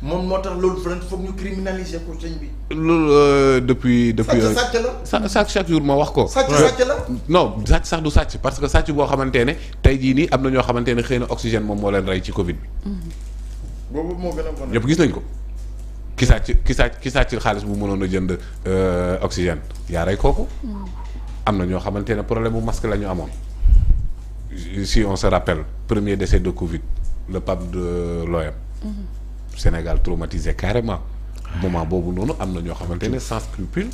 moom moo tax loolu foog ñu criminaliser ko sëñ bi. loolu depuis. sàcc la. chaque jour ma wax ko. sàcc la. non sàcc sax du sàcc parce que sàcc boo xamante ne tey jii nii am na ñoo xamante ne xëy na oxygène moom moo leen rey ci Covid bi. boobu moo gën a bon. ñëpp gis nañ ko. ki sàcc xaalis bu mënoon a jënd oxygène yaa rey kooku. am na ñoo xamante ne problème bu masque la ñu amoon. si on se rappelle premier décès de Covid le pape de l'OM. Sénégal traumatisé carrément. moment boobu noonu am na ñoo xamante ne sans scrupule.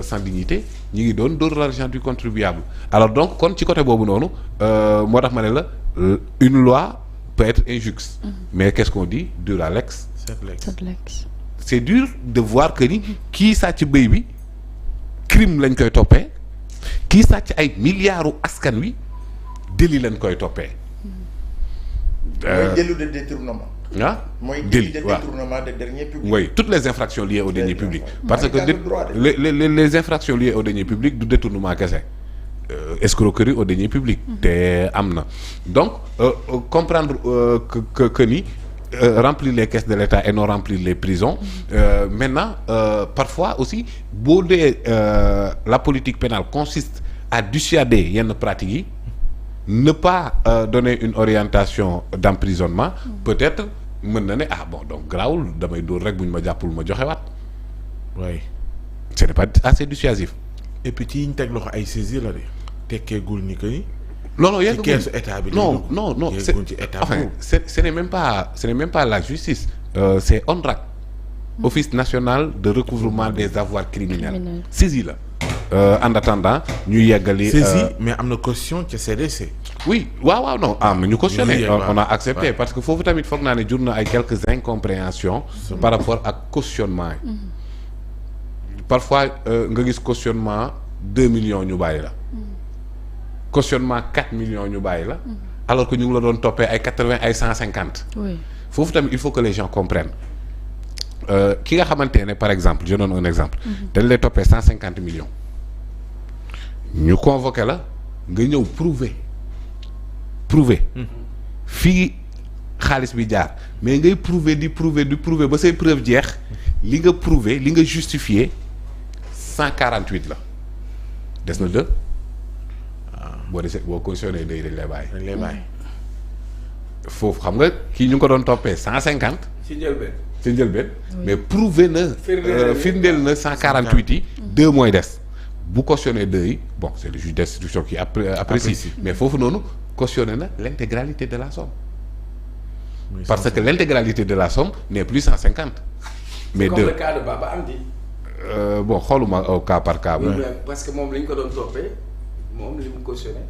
sans dignité ñi ngi doon dóor l'argent du contribuable. alors donc kon ci côté boobu noonu moo tax ma ne la une loi peut être injuste. mais qu'est-ce qu'on dit dur à l'ex. c'est dur de voir que ni kii sàcc bëy bi crime lañ koy toppee kii sàcc ay milliards askan wi délit lañ koy toppee. mooy délit de détournement. Mooy délit de détournement de deniers publics. Oui, toutes les infractions liées aux deniers publics. Parce que les infractions liées aux deniers publics du détournement kese escroquerie aux deniers publics te am na donc comprendre que ni remplir les caisses de l'État et non remplir les prisons maintenant parfois aussi boo dee la politique pénale consiste à dissuader yenn pratiques yi ne pas donner une orientation d'emprisonnement peut-être mën na ne bon donc garaawul damay dóor rek bu ñu ma jàppul ma joxewaat. oui. ce n'est pas assez dissuasif. et puis ci yi ñu teg loxo ay saisir la de tekkeegul ni que ni. non ci keesu état bi. non ce n'est même pas la justice. C'est ONRAC. Office national de recouvrement des avoirs criminels. Saisie la. En attendant ñu yeggali. saisie mais am na caution ca CDC. oui waaw non am na ñu cautionné on a accepté parce que foofu tamit foog naa ne jur na ay quelques incompréhensions par rapport ak cautionnement yi. parfois nga gis cautionnement 2 millions ñu bàyyi la. cautionnement 4 millions ñu bàyyi la. alors que ñu ngi la doon toppee ay 80 ay 150. oui foofu tamit il faut que les gens comprennent ki nga xamante ne par exemple je donne un exemple. dañ lay toppee 150 millions. ñu convoqué la nga ñëw prouver fii xaalis bi jaar mais ngay prouver di prouver ba say preuve jeex li nga prouver li nga justifier 148 la des na 2 boo cautionné day dañ lay bàyyi. foofu xam nga kii ñu ngi ko doon toppee 150. ci njëlbeen mais prouver na. firndeel na 148 yi. 2 mooy des. bu cautionné 2 yi bon c'est le juge d'instruction qui apprécie mais foofu noonu cautionné na l'intégralité de la somme. parce que l'intégralité de la somme n'est plus 150. mais 2 comme le cas de Baba Amdi. bon xooluma au cas par cas. oui parce que moom li ñu ko doon toppee moom li mu cautionné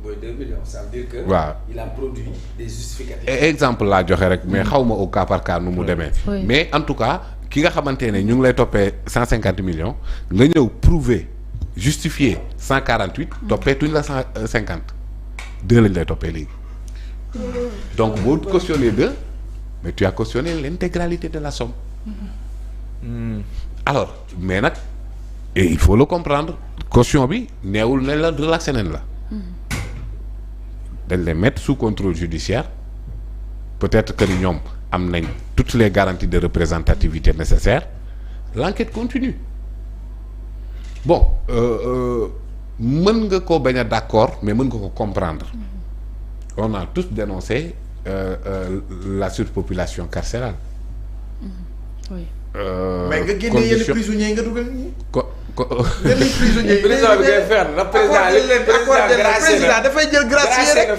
mooy 2 millions ça veut dire que. waaw il a produit des justificatifs. exemple laa joxe rek mais xawma au cas par cas nu mu demee. mais en tout cas ki nga xamante ne ñu ngi lay toppee 150 millions nga ñëw prouver. justifié 148 toppeetuñ la 150 2 lañ lay toppee léegi donc boo cautionné 2 mais tu as cautionné l'intégralité de la somme. alors mais nag et il faut le comprendre caution bi neewul ne la relaxé nañ la dañ lay mettre sous contrôle judiciaire peut-être que ni ñoom am nañ toutes les garanties de représentativité nécessaires l'enquête continue. bon mën nga ko bañ a d'accord mais mën nga ko comprendre on a tous dénoncé la surpopulation carcérale. oui. mais nga génne yenn prisonniers nga dugal ñi. yenn prisonniers président bi ngay faire na président dafay jël gracier rek.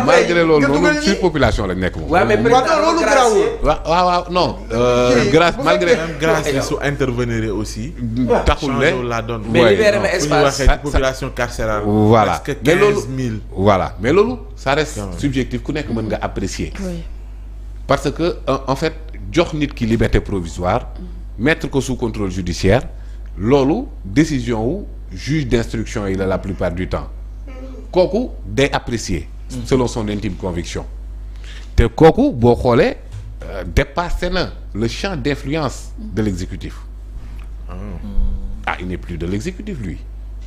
malgré loolu noonu surpopulation lañ nekk moom. waaw mais loolu garaawul. waaw non. grâce malgré grâce su intervenir aussi. taxul ne la donne. mais libéré na espace. population carcérale. voilà mais loolu 15 000. voilà mais loolu ça reste subjectif ku nekk mën nga apprécier. parce que en fait jox nit ki liberté provisoire. mettre ko sous contrôle judiciaire. loolu décision wu juge d'instruction yi la plupart du temps kooku day apprécier selon son intime conviction te kooku boo xoolee dépassé na le champ d'influence de l'exécutif il n'est plus de l'exécutif lui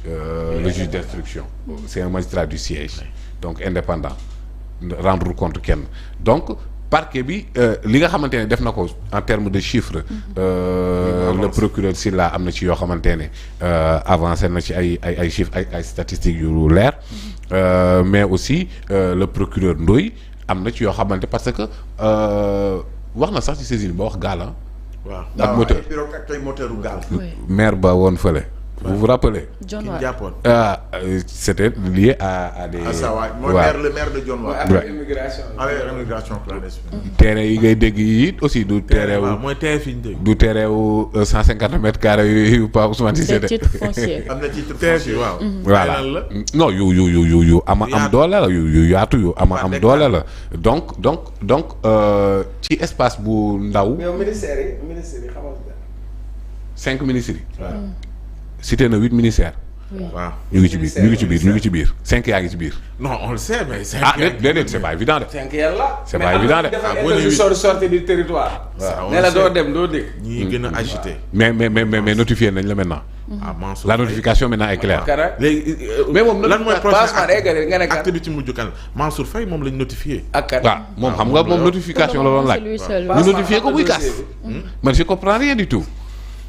le juge d'instruction c'est un magistrat du siège donc indépendant rendre compte kenn donc parquet bi li nga xamante ne def na ko en termes de chiffres. Le procureur Sylla am na ci yoo xamante ne avancé na ci ay chiffres ay statistiques yu leer mais aussi le procureur Ndoye am na ci yoo xamante parce que wax na sax ci saisine ba wax gaal waaw ak moteur ak tey moteuru gaal. maire ba woon fële. vous vous rappelez. John Waar jàppoon. C'était lié à des. mooy le maire de John Waar. avec immigration. avec immigration clandestine. terrain yi ngay dégg yi it aussi du terrain wu. mooy terrain fi ñu dégg. du terrain wu 150 mètres carrés yu Pa Ousmane Cissé de. titre foncier. am na titre terrain foncier bi waaw. voilà non yu ama am doole la yu yaatu yu ama am doole la donc ci espace bu ndaw. mais ministère yi xamal nga. 5 ministres yi. cité na 8 ministères. waaw ñu ngi ci biir 5 yaa ngi ci biir. non on le sait mais. 5 déedéet c'est pas évident de. 5 yàlla. c'est pas évident de. sortie du territoire. waaw ne la doo dem doo dégg. ñii gën a agité. mais notifié nañ la maintenant. Mansour la notification maintenant est claire. léegi mais moom lan mooy prochain acte acte bi ci mujj kan Mansour Faye moom lañ notifié. ak kan waaw moom xam nga moom notification la doon laaj. ñu notifié ko muy kaas. man je comprends rien du tout.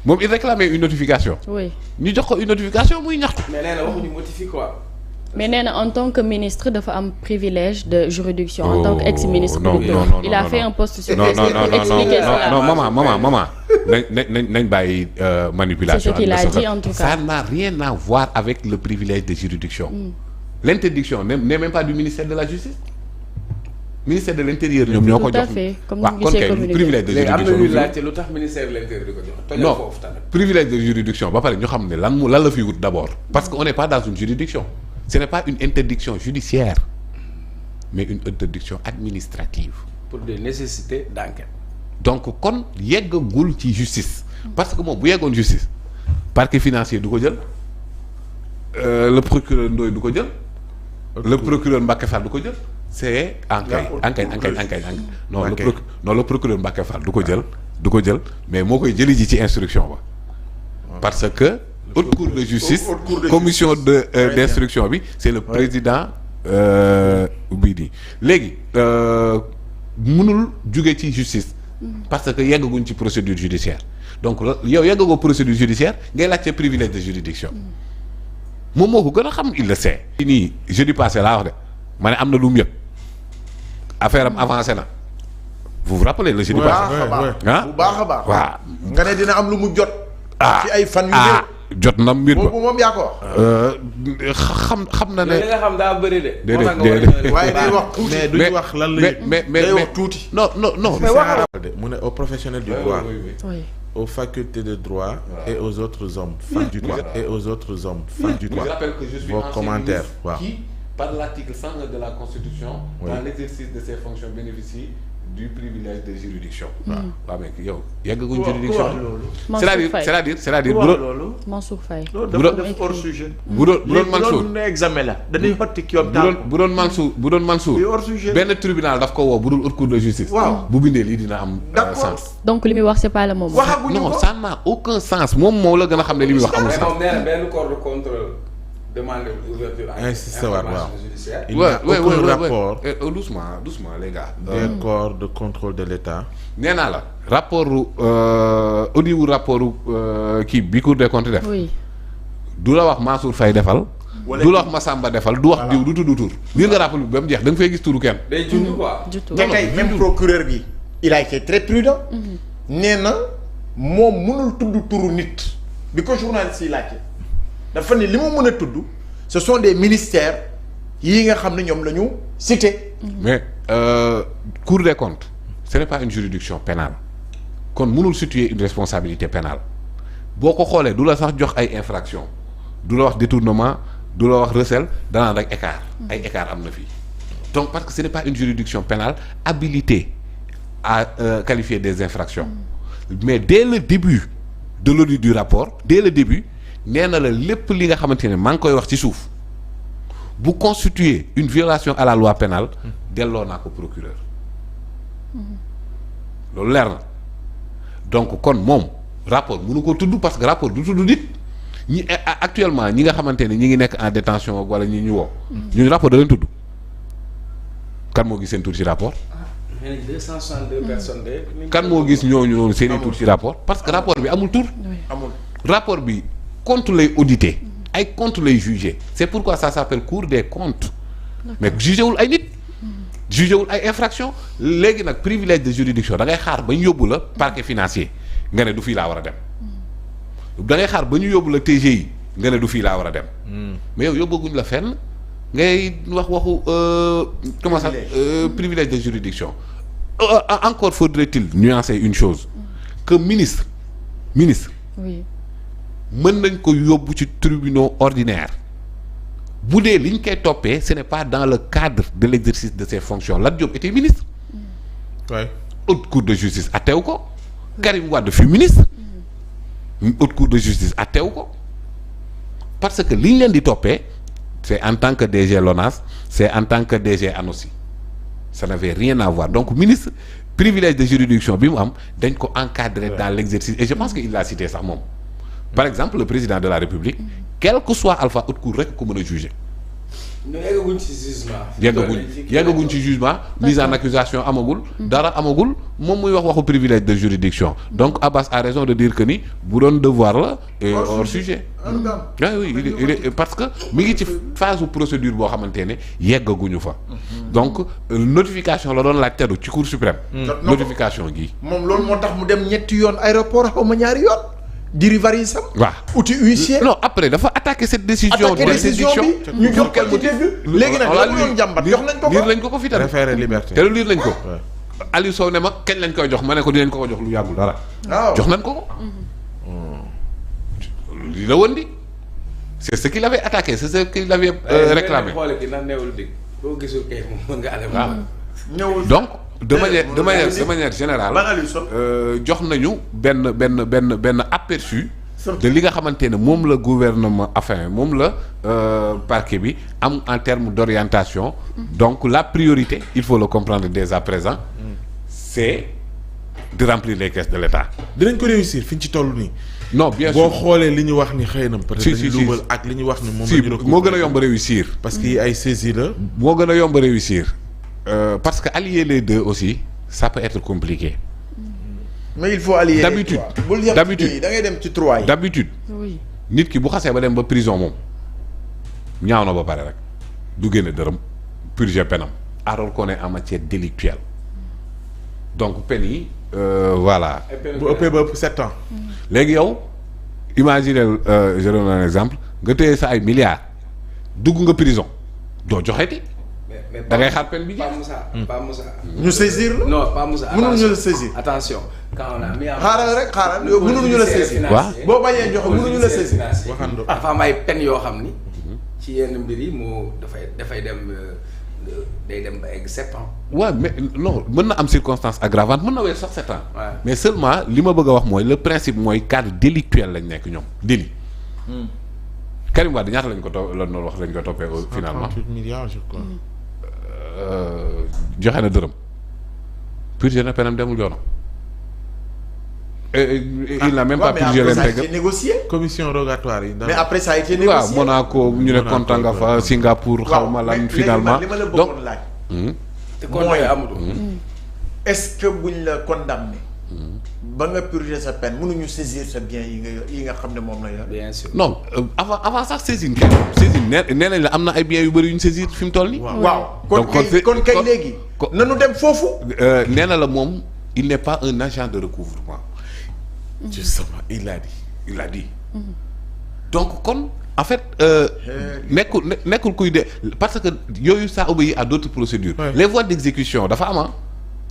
moom il réclamait une notification. oui ñu jox ko une notification muy ñaxtu. mais nee na waxuñu motifié quoi. mais nee na en tant que ministre dafa am privilège de juridiction. en tant que ex-ministre. non il a fait un post sur non Facebook pour expliquer cela. non maman nañ bàyyi manipulation. C'est ce qu'il a dit en tout cas. Ça n'a rien à voir avec le privilège de juridiction. L'interdiction n'est même pas du ministère de la justice. Ministère de l'intérieur ñoom ñoo ko jox. tout à fait comme waaw kon kay privilège de léegi am na ñuy juridiction. laajte lu tax ministère de l'intérieur di ko jox. tojal non foofu tamit. privilège de juridiction ba pare ñu xam ne lan la fi wut d'abord. parce que on n'est pas dans une juridiction. Ce n'est pas une interdiction judiciaire mais une interdiction administrative. pour des nécessités d'enquête. donc kon yeggagul ci justice. parce que moom bu yeggoon justice parquet financier du ko jël le procureur Ndoye du ko jël. le procureur Mbacké Fall du ko jël. c'est enquête non le procureur Mbacké Fall du ko jël mais moo koy jëli ji ci instruction ba. parce que haute cour de justice commission d'instruction bi c'est le président bii di léegi mënul jóge ci justice. parce que yeggaguñ ci procédure judiciaire donc yow yeggagoo procédure judiciaire ngay laajte privilège de juridiction moom moo ko gën a xam il le sait. nii jeudi passé laa wax de ma ne am na lu mu yëg affaire am avancé na vous vous rappelez le jeudi passé. bu baax a baax. waaw nga ne dina am lu mu jot. ci ay fan yu jot na mbir ba boobu moom yaa ko wax. xam na ne. li nga xam daa bëri de. déedéet waaye day wax tuuti. mais duñu wax lan la mais day wax tuuti. non. mu ne aux professionnels du droit. oui. aux facultés de droit et aux autres hommes femmes du droit et aux autres hommes femmes du droit. Je rappelle que je suis vos ancien commentaires ministre waaw. qui par l'article 101 de la Constitution Oui. dans l'exercice de ses fonctions bénéficie du privilège de juridiction. waaw mais yow yeggaguñ juridiction. c'est-à-dire bu doon Mansour Faye. loolu bu dafa doon def hors sujet. bu doon Mansour loolu examen la dañuy xotti ki yoon taal bu doon Mansour bi hors sujet. benn tribunal daf ko woo bu dul haute cour de justice. waaw bu bindee lii dina am d'accord sens. donc li muy wax c'est pas le moment. waxaguñu non ko. ça n'a aucun sens moom moo la gën a xam ne li muy wax amul mais sens. moom nee na benn corps de contrôle demande ouverture information judiciaire. il n'y a aucun rapport doucement les gars. des corps de contrôle de l'État. nee naa la rapport audit wu rapport kii bi Cour des comptes def. oui. du la wax Mansour Faye defal. du la wax Massamba defal du wax diw du tudd tur. lire nga rapport bi ba mu jeex da nga fay gis turu kenn. day junj quoi. jutu. te tey même procureur bi il a été très prudent. nee na moom mënul tudd turu nit. bi ko journaliste yi laajte dafa ne li mu mën a tudd ce sont des ministères yi nga xam ne ñoom la ñu cité. mais Cour des comptes ce n'est pas une juridiction pénale kon mënul situer une responsabilité pénale boo ko xoolee du la sax jox ay infractions du la wax détournement du la wax recel danaan rek écart ay écart am na fii donc parce que ce n'est pas une juridiction pénale habilitée à qualifier des infractions mais dès le début de l'audit du rapport dès le début nee na la lépp li nga xamante ne maa ngi koy wax ci suuf bu constituer une violation à la loi pénale delloo naa ko procureur loolu leer na donc kon moom rapport mënu ko tudd parce que rapport du tudd nit ñi actuellement ñi nga xamante ne ñi ngi nekk en détention wala ñi ñu woo ñu rapport da leen tudd kan moo gis seen tur ci rapport mais 262 personnes de. kan moo gis ñooñu noonu seen i tur ci rapport parce que rapport bi amul tur. amul rapport bi compte lay audité ay compte lay jugé c'est pourquoi ça s'appelle Cour des comptes mais jugé wul ay nit jugé wul ay infraction léegi nag privilège de juridiction da ngay xaar ba ñu yóbbu la parquet financier nga ne du fii laa war a dem da ngay xaar ba ñu yóbbu la TGI nga ne du fii laa war a dem mais yow yóbbaguñ la fenn ngay wax waxu comment ça privilège de juridiction encore faudrait-il nuancer une chose que ministre oui. mën nañ ko yóbbu ci tribunaux ordinaires bu dee li ñu koy toppee ce n'est pas dans le cadre de l'exercice de ses fonctions Lat Diop était ministre. Ouais. Haute cour de justice atteew ko. Karim Wade fut ministre. Haute cour de justice atteew ko parce que li ñu leen di toppee c'est en tant que DG LONASE c'est en tant que DG ANOCI ça n'avait rien à voir donc ministre privilège de juridiction bi mu am dañ ko encadrer dans l'exercice et je pense que il l'a cité sax moom. Par exemple le président de la République quel que soit alpha haute cour rek ko mën a juger. ñu yeggaguñ ci jugement. yeggaguñ ci jugement mise en accusation amagul. dara amagul moom muy wax waxu privilège de juridiction donc Abbas a raison de dire que ni bu doon devoir la. hors sujet. oui il est parce que mi ngi ci phase procédure boo xamante ne yeggaguñu fa. donc notification la doon laaj teddu ci cour suprême. notification gi. moom loolu moo tax mu dem ñetti yoon aéroport xaw ma ñaari yoon. diri vari sam. waaw outil huissier. non après dafa attaquer cette décision. attaquer décision bi ñu jox ko ci dégg. léegi nag la mu doon jàmbat jox nañ ko ko liir lañ ko fi tamit. référé liberté. te lu liir lañ ko. Aliou Sow ne ma kañ lañ koy jox ma ne ko dinañ ko jox lu yàggul dara. waaw jox nañ ko ko. li la woon di. c'est ce qu'il avait attaqué c'est ce qu'il avait réclamé. xool ki ndax neewul dig boo gisul kay moom mën nga ale. waaw ñëwul donc de manière générale. jox nañu benn aperçu. de li nga xamante ne moom la gouvernement enfin moom la parquet bi am en termes d'orientation. donc la priorité il faut le comprendre dès à présent. c'est de remplir les caisses de l'État. dinañ ko réussir fi ñu ci toll nii. non bien sûr boo xoolee li ñu wax ni xëy na. peut-être dañu luubal ak li ñu wax ni moom la ñu. moo gën a yomb réussir. parce que ay saisies la. moo gën a yomb réussir. parce que allier les deux aussi ça peut être compliqué. mais il faut allier d'habitude d'habitude da ngay dem ci trois yi. d'habitude oui. nit ki bu xasee ba dem ba prison moom ñaaw na ba pare rek du génne dërëm purger penam alors qu'on est en matière délictuelle donc peine yi voilà. bu ëppee ba ëpp 7 ans. léegi yow imaginez je donne un exemple nga téye sa ay milliards dugg nga prison doo joxeeti. da ngay xaar peine bi Pas Moussa. ñu saisir la. Non, pas Moussa. mënuñu la saisir. Attention. Quand on a mis en xaaral yow mënuñu la saisir. waaw boo bañee joxe mënuñu la saisir. waxando dafa am ay peine yoo xam ni. ci yenn mbir yi moo dafay dem day dem ba egg 7 ans. waaw mais non mën na am circonstance aggravante mën na wees sax 7 ans. Ouais. mais seulement li ma bëgg a wax mooy le principe mooy cadre délictuel lañ nekk ñoom délit. Karim Wade ñaata lañ ko lañ ko toppee finalement 38 milliards je crois. joxe na dërëm purgé na penam demul yoonam. Il n'a même pas purgé mais après ça a l'intégral. été négocié. commission rogatoire yi. mais après ça a été waaw négocié. Monaco ñu ne kontaan nga fa Singapour xaw ma lan finalement li ma la donc bëggoon laaj. te kon mooy amatul. est-ce que buñ la condamné. ba nga purger sa peine mënuñu saisir sa bien yi nga xam ne moom la yor. Bien sûr. non avant sax saisine kenn saisine nee nañ la am na ay biens yu bëri yu ñu saisir fi mu toll nii. waaw donc kon kay léegi. nanu dem foofu. nee na la moom il n'est pas un agent de recouvrement. justement il l'a dit. donc kon en fait nekkul kuy de parce que yooyu ça obéit à d'autres procédures. Ouais. Les voies d'exécution dafa am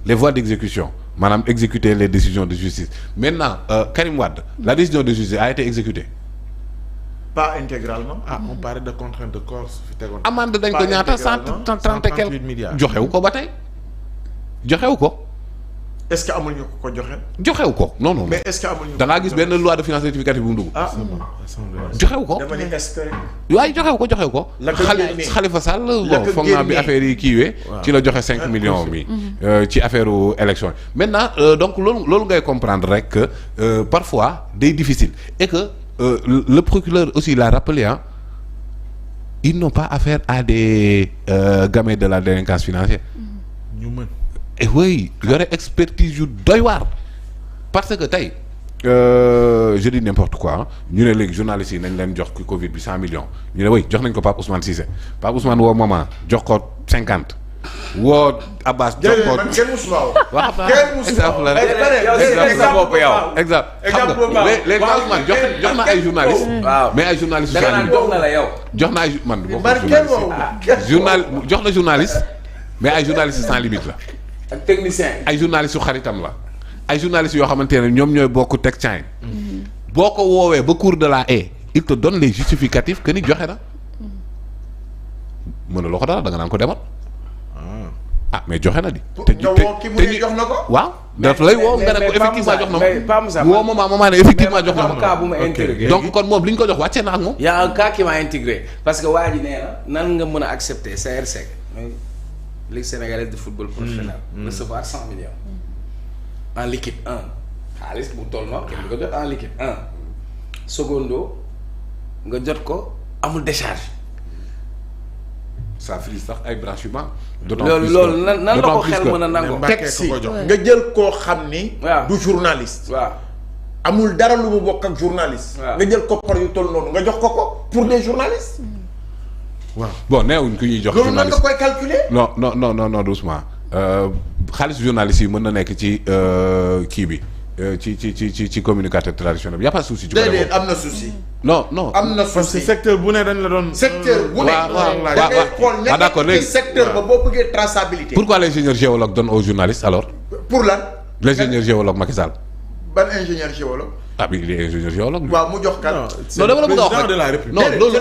les voies d'exécution maanaam exécuter les décisions de justice maintenant Karim Wade la décision de justice a été exécutée. pas intégralement. on parlait de contrainte de corps su fi tegoon. amende dañ ko ñaata 130 et quelques milliards. joxewu ko ba tey joxewu ko. est-ce que amul ñu ko joxe. joxewu ko non non. mais est-ce que amul ñu. da ngaa gis benn loi de finances rectificative bu mu dugg. joxewu ko. dama ne est-ce que. waaye joxewu ko. la ko génnee Khalifa Sall la bon ko foog naa bi génnee. affaire yi kiiwee. ci la joxe 5 millions mi ci affaire élection yi. maintenant donc loolu ngay comprendre rek que parfois day difficile et que le procureur aussi l'a rappelé ils n'ont pas affaire à des gamins de la délinquance financière. ñu mën. et oui yore expertise yu doy waar parce que tey je dis n'importe quoi ñu ne léegi journalistes yi nañ leen jox ki Covid bi 100 millions ñu ne oui jox nañ ko Pape Ousmane Cissé Pape Ousmane woo Maman jox ko 50 woo Abbas jox ko man kenn musuma woo. waaw xam kenn naa musuma exemple la yow sa bopp yow. exemple xam nga léegi Pape Ousmane jox na ay journalistes. waaw mais ay journalistes da nga naan jox na la yow. jox na ay man kenn woo journal jox na journaliste mais ay journalistes sans limite la. ak technicien ay journalistes yu xaritam la ay journalistes yoo xamante ne ñoom ñooy bokk teg caay boo ko woowee ba cours de la haie il te donne les justificatifs que ni joxe na mën na loo ko dara da nga naan ko demal mais joxe na di. nga woo ki mu ne jox na ko. waaw daf lay woo nga ne ko effectivement jox na ma woo maman ne effectivement jox na ma cas bu ma intégré donc kon moom li ñu ko jox wàccee na ak moom. y a un cas qui m'a intégré parce que waa ji nee na nan nga mën a accepter CRC mooy Ligue sénégalaise de football professionnel recevoir 100 millions en liquide xaalis bu toll noonu kenn du ko jot en liquide secondo nga jot ko amul décharge. ça frise sax ay branchement. loolu nan la ko xel mën a nangoo. teg si nga jël koo xam ni. du journaliste. waaw amul dara lu mu bokk ak journaliste. nga jël koppar yu toll noonu nga jox ko ko pour des journalistes. waaw bon neewuñ ku ñuy jox. loolu nan nga koy calculer. non doucement xaalis journaliste yi mën na nekk ci kii bi ci communicateur traditionnel bi y a pas de souci. ci côté déedéet am na souci. non am na parce que souci. secteur bu ne dañ la doon. secteur bu ne. waaw da ngay xool ña d'accord nekk ci secteur ba boo bëggee traçabilité. pourquoi l'ingénieur géologue donne aux journalistes alors. pour lan. l'ingénieur géologue Macky Sall. ban ingénieur géologue. ah bi il est ingénieur géologue. waaw mu jox kan. non dama la bëgg a wax président de la République. non loolu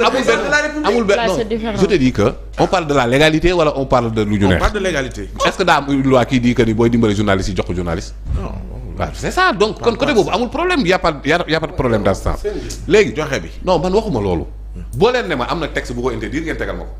amul benn Là, non c'est différent. je te dis que on parle de la légalité wala on parle de lu ñu on neex. parle de légalité. est-ce que daa am une loi qui dit que ni booy dimbale journaliste yi jox ko journaliste. non waaw c'est ça donc kon côté boobu amul problème y a pas de problème dans ce sens. léegi joxe bi. non man waxuma loolu. boo leen ne ma am na texte bu ko interdire ngeen tegal ma ko.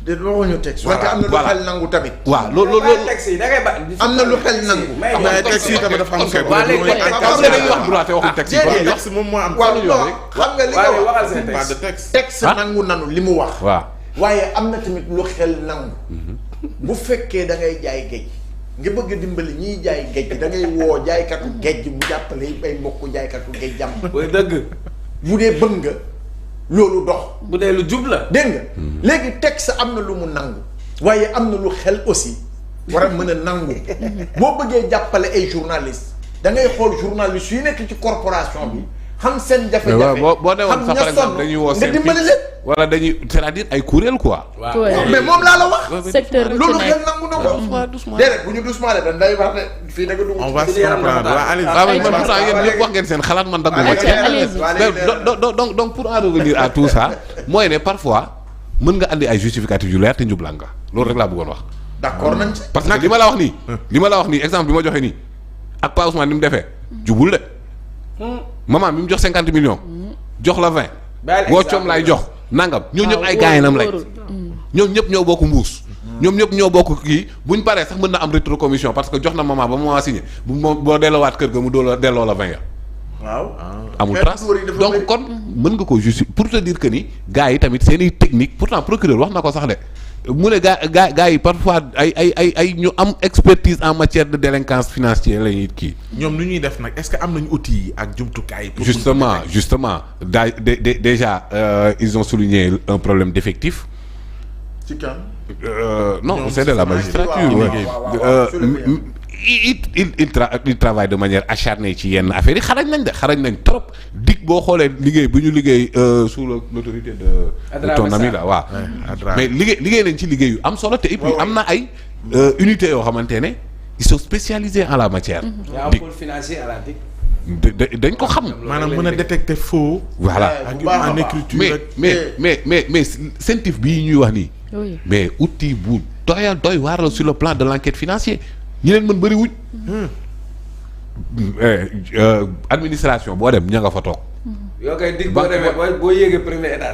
de waxuñu texte. wante am na lu voilà. xel nangu tamit. waaw loolu texte yi da ngay ba. am na lu xel nangu. am na ay textes yi tamit dafa am solo. waa léegi kon xam nga dañuy wax droit te waxuñ texte yi. déedéet. texte moom moo am. waaw ñu non wax xam nga li nga waaye wax. waxal seen pas de texte. texte. texte nangu nanu li mu wax. waaw waaye am na tamit lu xel nangu. bu fekkee da ngay jaay géej nga bëgg a dimbali ñiy jaay géej da ngay woo jaaykatu géej mu jàppale ay mbokku jaaykatu géej jàmm. booy dëgg. bu dee bëgg nga loolu dox. bu dee lu jub la. dégg nga léegi texte am na lu mu nangu waaye am na lu xel aussi war a mën a nangu boo bëggee jàppale ay journalistes da ngay xool journalistes yu nekk ci corporation bi xam seen jafe-jafe. boo newoon sax par exemple dañuy woo nga seen dimbali leen. wala dañuy c'est-à-dire ay kuréel quoi. waaw mais moom laa la wax. secteur bu ci loolu nekk. xel nangu na ko. doucement. déedéet bu ñu doucement de dañ lay wax ne fii da nga dugg. on va se ci yaram comprendre dafa waa Aliou. waaw mais man Allez-y. pourtant yéen ñëpp wax ngeen seen xalaat man dagguma ci. Allez-y. donc pour en revenir à tout ça mooy ne parfois mën nga andi ay justificatifs yu leer te njublang nga loolu rek laa bëggoon wax. d'accord nañ ci. parce que li ma la wax nii. li ma la wax nii exemple bi ma joxe nii ak Pa Ousmane ni mu defee jubul de. maman mi mu jox 50 millions. jox la 20. Bàyyi woo coom laay jox nangam ñoo ñëpp ay gaayinam lañ. ñoom ñëpp ñoo bokk mbuus. ñoom ñëpp ñoo bokk kii buñ paree sax mën na am rétrocommission parce que jox na maman ba maman signé bu boo delloowaat kër ga mu delloo la 20 ya. waaw. amul Xeetu trace góor yi dafa donc bëri. kon mën nga ko justifier pour te dire que ni gars yi tamit seen i technique pourtant procureur wax na ko sax de mu ne gars yi parfois ay ñu am expertise en matière de délinquance financière la ñuy kii. ñoom nu ñuy def nag est-ce que am nañu outils yi ak jumtukaay. pour justement déjà ils ont souligné un problème d'effectif. ci kan. Non ñoom c'est de la magistrature. Il travaille de manière acharnée ci yenn affaires yi xarañ nañ trop dig boo xoolee liggéey bu ñu liggéey sous l'autorité de ton ami là waaw mais liggéey nañ ci liggéey yu am solo te et puis am na ay unités yoo xamante ne ils sont spécialisés en la matière. y a un pôle financier à la DIC. dañ ko xam. maanaam mën a détecter faux. voilà ak en écriture mais CENTIF bii ñuy wax nii. Oui. mais outil bu doy waar la sur le plan de l'enquête financière ñi leen mën bëri wuñ. administration boo dem ña nga fa toog. yoo koy dig boo demee boo yéegee premier étage.